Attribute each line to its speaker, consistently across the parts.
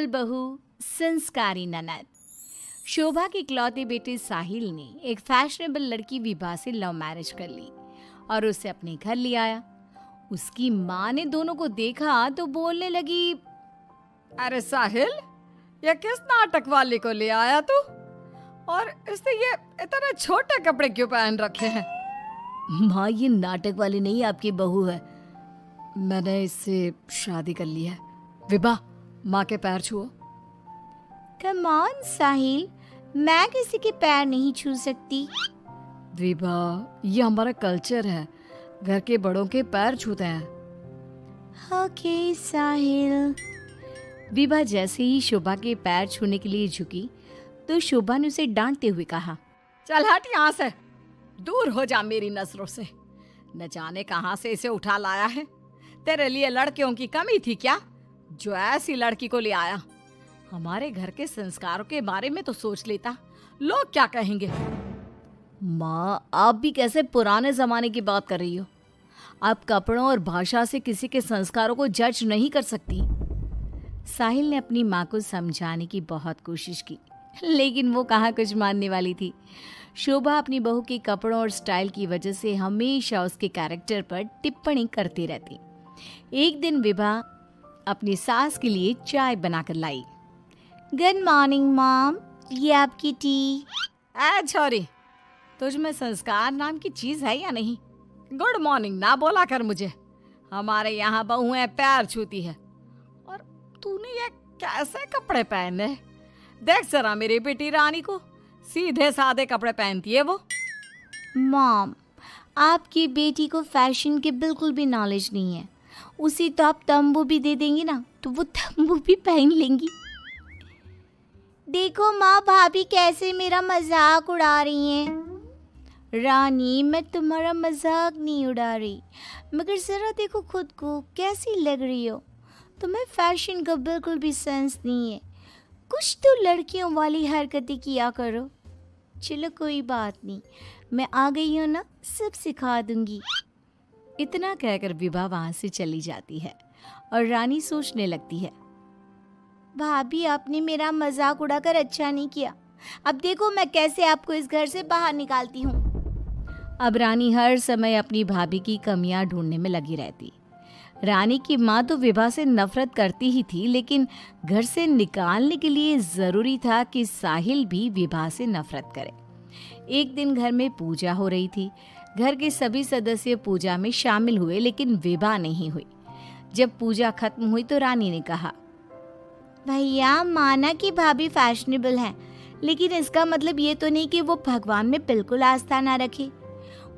Speaker 1: बहू, संस्कारी ननद। शोभा के इकलौते बेटे साहिल ने एक फैशनेबल लड़की विभा से लव मैरिज कर ली और उसे अपने घर ले आया। उसकी माँ ने दोनों को देखा तो बोलने लगी,
Speaker 2: अरे साहिल, ये किस नाटक वाले को ले आया तू? और इसने ये इतने छोटे कपड़े क्यों पहन रखे हैं?
Speaker 1: माँ, ये नाटक वाली नहीं, आपकी बहू है।
Speaker 2: मैंने इससे शादी कर ली है। विभा, माँ के पैर छुओ।
Speaker 1: कम ऑन साहिल, मैं किसी के पैर नहीं छू सकती।
Speaker 2: विभा, ये हमारा कल्चर है, घर के बड़ों के पैर छूते हैं।
Speaker 1: ओके साहिल। विभा जैसे ही शोभा के पैर छूने के लिए झुकी तो शोभा ने उसे डांटते हुए कहा,
Speaker 2: चल हट यहाँ से, दूर हो जा मेरी नजरों से। न जाने कहाँ से इसे उठा लाया है। तेरे लिए लड़कियों की कमी थी क्या, जो ऐसी लड़की को ले आया? हमारे घर के संस्कारों के बारे में तो सोच लेता, लोग क्या कहेंगे?
Speaker 1: माँ, आप भी कैसे पुराने जमाने की बात कर रही हो? आप कपड़ों और भाषा से किसी के संस्कारों को जज नहीं कर सकती। साहिल ने अपनी माँ को समझाने की बहुत कोशिश की, लेकिन वो कहाँ कुछ मानने वाली थी। शोभा अपनी बहू के कपड़ों और स्टाइल की वजह से हमेशा उसके कैरेक्टर पर टिप्पणी करती रहती। एक दिन विभा अपनी सास के लिए चाय बनाकर लाई। गुड मॉर्निंग मॉम, ये आपकी टी।
Speaker 2: ऐ छोरी, तुझ में संस्कार नाम की चीज है या नहीं? गुड मॉर्निंग ना बोला कर मुझे। हमारे यहाँ बहुएं पैर छूती है और तूने ये कैसे कपड़े पहने? देख जरा मेरी बेटी रानी को, सीधे सादे कपड़े पहनती है वो।
Speaker 1: मॉम, आपकी बेटी को फैशन की बिल्कुल भी नॉलेज नहीं है। उसी तो आप तंबू भी दे देंगी ना तो वो तंबू भी पहन लेंगी। देखो माँ, भाभी कैसे मेरा मजाक उड़ा रही हैं। रानी, मैं तुम्हारा मजाक नहीं उड़ा रही, मगर ज़रा देखो खुद को कैसी लग रही हो। तुम्हें फैशन का बिल्कुल भी सेंस नहीं है। कुछ तो लड़कियों वाली हरकतें किया करो। चलो कोई बात नहीं, मैं आ गई हूँ ना, सब सिखा दूंगी। इतना कहकर विभा वहाँ से चली जाती है और रानी सोचने लगती है, भाभी आपने मेरा मजाक उड़ाकर अच्छा नहीं किया। अब देखो मैं कैसे आपको इस घर से बाहर निकालती हूँ। अब रानी हर समय अपनी भाभी की कमियां ढूंढने में लगी रहती। रानी की माँ तो विभा से नफरत करती ही थी, लेकिन घर से निकालने के लिए जरूरी था कि साहिल भी विभा से नफरत करे। एक दिन घर में पूजा हो रही थी। घर के सभी सदस्य पूजा में शामिल हुए, लेकिन विभा नहीं हुई। जब पूजा खत्म हुई तो रानी ने कहा, भैया माना कि भाभी फैशनेबल हैं, लेकिन इसका मतलब ये तो नहीं कि वो भगवान में बिल्कुल आस्था ना रखे।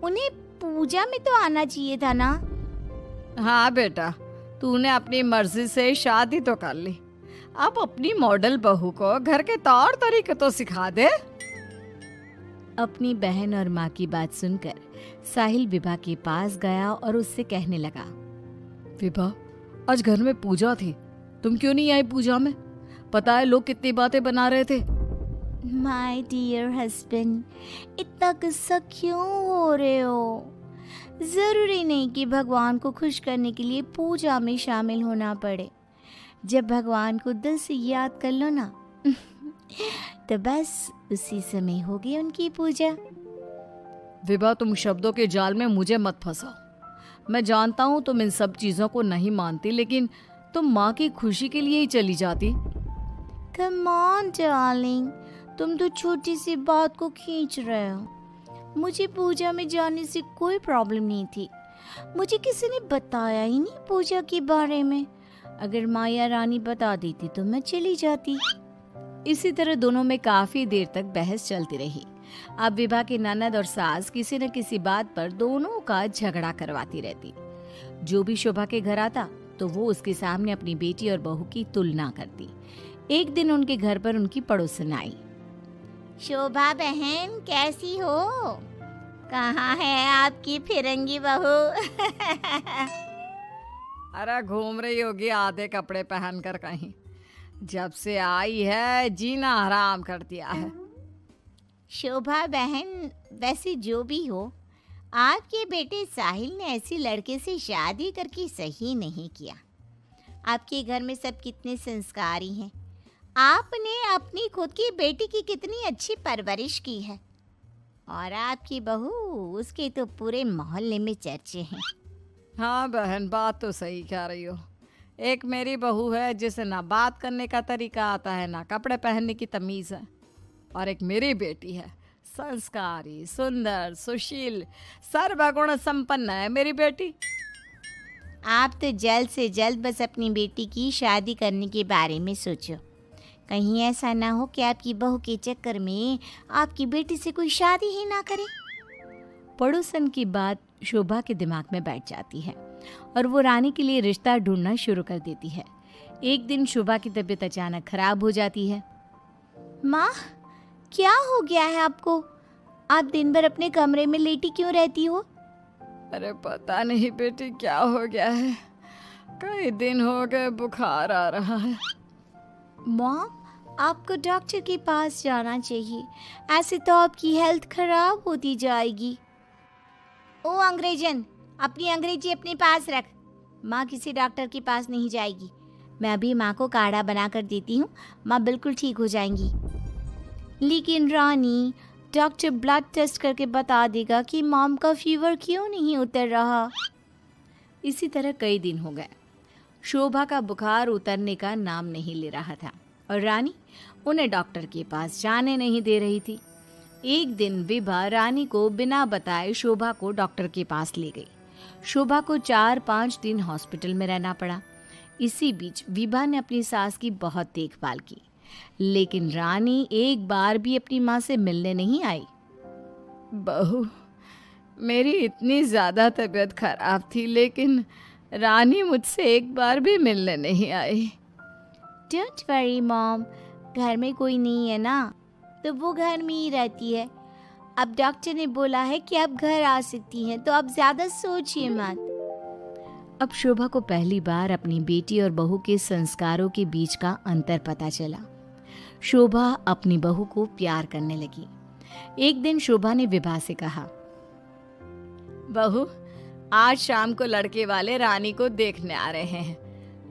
Speaker 1: उन्हें पूजा में तो आना चाहिए था ना।
Speaker 2: हाँ बेटा, तूने अपनी मर्जी से शादी तो कर ली, अब अपनी मॉडल बहू को घर के तौर तरीके तो सिखा दे।
Speaker 1: अपनी बहन और माँ की बात सुनकर साहिल विभा के पास गया और उससे कहने लगा,
Speaker 2: विभा, आज घर में पूजा थी, तुम क्यों नहीं आई पूजा में? पता है लोग कितनी बातें बना रहे थे।
Speaker 1: माय डियर हस्बैंड, इतना गुस्सा क्यों हो रहे हो? जरूरी नहीं कि भगवान को खुश करने के लिए पूजा में शामिल होना पड़े। जब भगवान को दिल से याद कर लो ना तो बस उसी समय होगी उनकी पूजा।
Speaker 2: विभा, तुम शब्दों के जाल में मुझे मत फंसाओ। मैं जानता हूँ तुम इन सब चीजों को नहीं मानती, लेकिन तुम माँ की खुशी के लिए ही चली जाती।
Speaker 1: कम ऑन डार्लिंग, तुम तो छोटी सी बात को खींच रहे हो। मुझे पूजा में जाने से कोई प्रॉब्लम नहीं थी। मुझे किसी ने बताया ही नहीं पूजा के बारे में। अगर माया रानी बता देती तो मैं चली जाती। इसी तरह दोनों में काफी देर तक बहस चलती रही। अब विभा की ननद और सास किसी न किसी बात पर दोनों का झगड़ा करवाती रहती। जो भी शोभा के घर आता तो वो उसके सामने अपनी बेटी और बहू की तुलना करती। एक दिन उनके घर पर उनकी पड़ोसन आई। शोभा बहन, कैसी हो? कहाँ है आपकी फिरंगी बहू?
Speaker 2: अरे घूम रही होगी आधे कपड़े पहनकर कहीं। जब से आई है जीना हराम कर दिया है।
Speaker 1: शोभा बहन, वैसे जो भी हो, आपके बेटे साहिल ने ऐसी लड़के से शादी करके सही नहीं किया। आपके घर में सब कितने संस्कारी हैं, आपने अपनी खुद की बेटी की कितनी अच्छी परवरिश की है, और आपकी बहू, उसके तो पूरे मोहल्ले में चर्चे हैं।
Speaker 2: हाँ बहन, बात तो सही कह रही हो। एक मेरी बहू है जिसे ना बात करने का तरीका आता है, ना कपड़े पहनने की तमीज़ है। और एक मेरी बेटी है, संस्कारी, सुंदर, सुशील, सर्वगुण संपन्न है मेरी बेटी।
Speaker 1: आप तो जल्द से जल्द बस अपनी बेटी की शादी करने के बारे में सोचो। कहीं ऐसा ना हो कि आपकी बहू के चक्कर में आपकी बेटी से कोई शादी ही ना करे।
Speaker 2: पड़ोसन की बात शोभा के दिमाग में बैठ जाती है और वो रानी के लिए रिश्ता ढूंढना शुरू कर देती है। एक दिन शोभा की तबीयत अचानक खराब हो जाती है।
Speaker 1: माँ, क्या हो गया है आपको? आप दिन भर अपने कमरे में लेटी क्यों रहती हो?
Speaker 2: अरे पता नहीं बेटी, क्या हो गया है। कई दिन हो गए बुखार आ रहा है।
Speaker 1: माँ, आपको डॉक्टर के पास जाना चाहिए, ऐसे तो आपकी हेल्थ खराब होती जाएगी। ओ अंग्रेजन, अपनी अंग्रेजी अपने पास रख। माँ किसी डॉक्टर के पास नहीं जाएगी। मैं अभी माँ को काढ़ा बना कर देती हूँ, माँ बिल्कुल ठीक हो जाएंगी। लेकिन रानी, डॉक्टर ब्लड टेस्ट करके बता देगा कि मॉम का फीवर क्यों नहीं उतर रहा।
Speaker 2: इसी तरह कई दिन हो गए। शोभा का बुखार उतरने का नाम नहीं ले रहा था और रानी उन्हें डॉक्टर के पास जाने नहीं दे रही थी। एक दिन विभा रानी को बिना बताए शोभा को डॉक्टर के पास ले गई। शोभा को 4-5 दिन हॉस्पिटल में रहना पड़ा। इसी बीच विभा ने अपनी सास की बहुत देखभाल की, लेकिन रानी एक बार भी अपनी माँ से मिलने नहीं आई। बहू, मेरी इतनी ज़्यादा तबीयत खराब थी, लेकिन रानी मुझसे एक बार भी मिलने नहीं आई।
Speaker 1: डोंट वरी मॉम, घर में कोई नहीं है ना, तो वो घर में ही रहती है। अब डॉक्टर ने बोला है कि आप घर आ सकती हैं, तो आप ज़्यादा सोचिए मत।
Speaker 2: अब शोभा को पहली बार अपनी बेटी और बहू के संस्कारों के बीच का अंतर पता चला। शोभा अपनी बहू को प्यार करने लगी। एक दिन शोभा ने विभा से कहा, बहू, आज शाम को लड़के वाले रानी को देखने आ रहे हैं।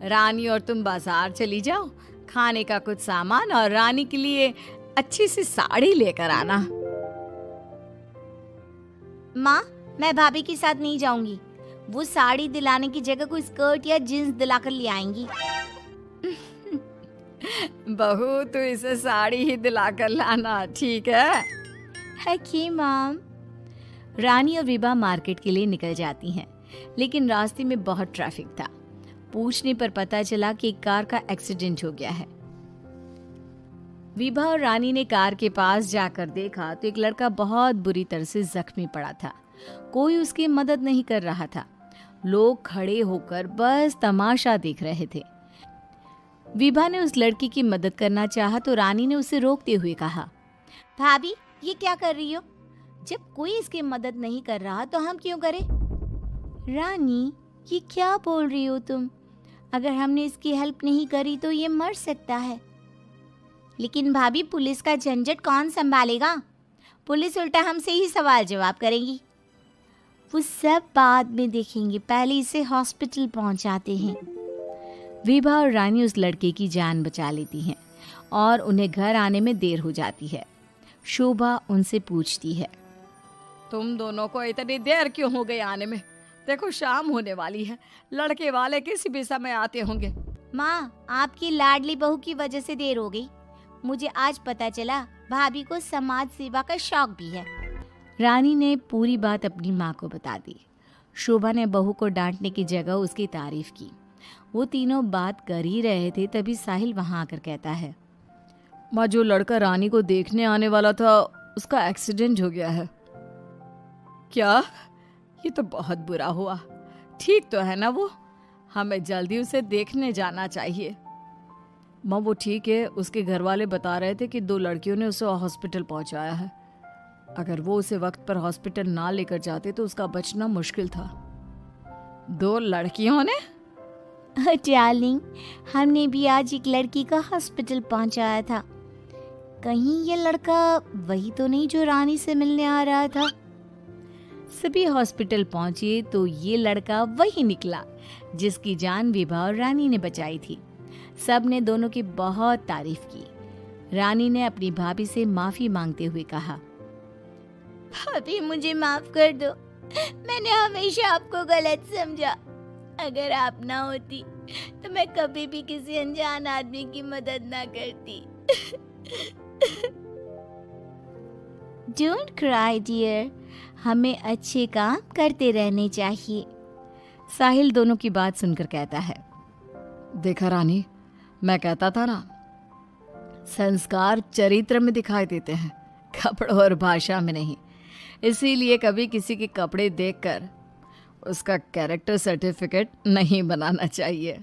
Speaker 2: रानी और तुम बाजार चली जाओ, खाने का कुछ सामान और रानी के लिए अच्छी सी साड़ी लेकर आना।
Speaker 1: माँ, मैं भाभी के साथ नहीं जाऊंगी। वो साड़ी दिलाने की जगह कोई स्कर्ट या जींस दिलाकर ले आएंगी।
Speaker 2: बहू, तू इसे साड़ी ही दिलाकर लाना, ठीक है?
Speaker 1: Okay mom.
Speaker 2: रानी और विभा मार्केट के लिए निकल जाती हैं, लेकिन रास्ते में बहुत ट्रैफिक था। पूछने पर पता चला कि एक कार का एक्सीडेंट हो गया है। विभा और रानी ने कार के पास जाकर देखा तो एक लड़का बहुत बुरी तरह से जख्मी पड़ा था। कोई उसकी मदद नहीं कर रहा था। लोग खड़े होकर बस तमाशा देख रहे थे। विभा ने उस लड़की की मदद करना चाहा तो रानी ने उसे रोकते हुए कहा,
Speaker 1: भाभी, ये क्या कर रही हो? जब कोई इसकी मदद नहीं कर रहा तो हम क्यों करें? रानी, ये क्या बोल रही हो तुम? अगर हमने इसकी हेल्प नहीं करी तो ये मर सकता है। लेकिन भाभी, पुलिस का झंझट कौन संभालेगा? पुलिस उल्टा हमसे ही सवाल जवाब करेगी। वो सब बाद में देखेंगे, पहले इसे हॉस्पिटल पहुंचाते हैं।
Speaker 2: विभा और रानी उस लड़के की जान बचा लेती हैं और उन्हें घर आने में देर हो जाती है। शोभा उनसे पूछती है, तुम दोनों को इतनी देर क्यों हो गई आने में? देखो शाम होने वाली है, लड़के वाले किसी भी समय आते होंगे।
Speaker 1: माँ, आपकी लाडली बहू की वजह से देर हो गई। मुझे आज पता चला भाभी को समाज सेवा का शौक भी है।
Speaker 2: रानी ने पूरी बात अपनी माँ को बता दी। शोभा ने बहू को डांटने की जगह उसकी तारीफ की। वो तीनों बात कर ही रहे थे, तभी साहिल वहां आकर कहता है, माँ, जो लड़का रानी को देखने आने वाला था उसका एक्सीडेंट हो गया है। क्या? ये तो बहुत बुरा हुआ। ठीक तो है ना वो? हमें जल्दी उसे देखने जाना चाहिए। माँ, वो ठीक है, उसके घर वाले बता रहे थे कि 2 लड़कियों ने उसे हॉस्पिटल पहुंचाया है। अगर वो उसे वक्त पर हॉस्पिटल ना लेकर जाते तो उसका बचना मुश्किल था। 2 लड़कियों ने?
Speaker 1: डार्लिंग, हमने भी आज एक लड़की का हॉस्पिटल पहुंचाया था। कहीं ये लड़का वही तो नहीं जो रानी से मिलने आ रहा था?
Speaker 2: सभी हॉस्पिटल पहुंचे तो ये लड़का वही निकला जिसकी जान विभा और रानी ने बचाई थी।
Speaker 1: सब ने दोनों की बहुत तारीफ की। रानी ने अपनी भाभी से माफी मांगते हुए कहा, भाभी मुझे माफ कर दो, मैंने हमेशा आपको गलत समझा। अगर आप ना होती तो मैं कभी भी किसी अनजान आदमी की मदद ना करती। डोंट क्राई डियर, हमें अच्छे काम करते रहने चाहिए।
Speaker 2: साहिल दोनों की बात सुनकर कहता है, देखा रानी, मैं कहता था ना, संस्कार चरित्र में दिखाई देते हैं, कपड़ों और भाषा में नहीं। इसीलिए कभी किसी के कपड़े देखकर उसका कैरेक्टर सर्टिफिकेट नहीं बनाना चाहिए।